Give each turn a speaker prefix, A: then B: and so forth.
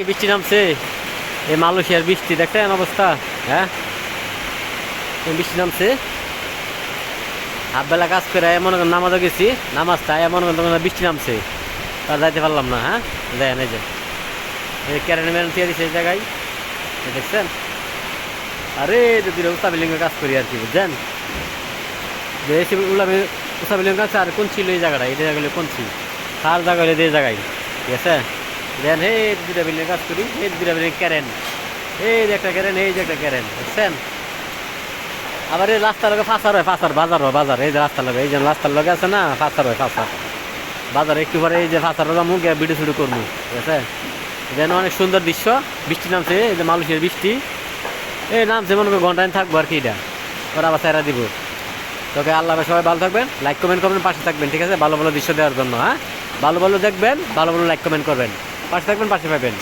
A: কি বৃষ্টি নামছে, এই মালয়েশিয়ার বৃষ্টি দেখেন অবস্থা। হ্যাঁ, বৃষ্টি নামছে। হাফবেলা কাজ করে এমন নামাজও গেছি, নামাজ তাই এমন বৃষ্টি নামছে, তার যাইতে পারলাম না। হ্যাঁ, দেখেন এই যে ক্যারেন ম্যারেন দিয়ে দিচ্ছে এই জায়গায়, দেখছেন। আরে যদি উষা বিল্ডিং কাজ করি আর কি, বুঝছেন। যে উষা বিল্ডিং কাজ আর কোন ছিল এই জায়গাটা, এই জায়গাগুলো কোন ছিল, তার জায়গা হলে এই জায়গায়, ঠিক আছে। দেন হে দুটা বিল্ডিং কাজ করি, এই দুটা বিল্ডিং ক্যারেন, এই যে একটা ক্যারেন, এই যে একটা ক্যারেন, বুঝছেন। আবার এই রাস্তার লগে ফাঁসার হয়, ফাঁসার বাজার হয়, বাজার এই যে রাস্তার লগে, এই যে রাস্তার লগে আছে না, ফাঁসার হয়, ফাঁসার বাজার একটু পরে এই যে ফাঁসার মুখ ভিডিও শুরু করবো, ঠিক আছে। যেন অনেক সুন্দর দৃশ্য, বৃষ্টি নামছে, এই যে মালয়েশিয়ার বৃষ্টি এই নামছে, মনে করি ঘন্টায় থাকবো আর কি, এটা ওরা আবার সেরা দিব। তোকে আল্লাহ, সবাই ভালো থাকবেন, লাইক কমেন্ট করবেন, পাশে থাকবেন, ঠিক আছে, ভালো ভালো দৃশ্য দেওয়ার জন্য। হ্যাঁ, ভালো ভালো দেখবেন, ভালো ভালো লাইক কমেন্ট করবেন, পাশে থাকবেন, পাশে পাবেন।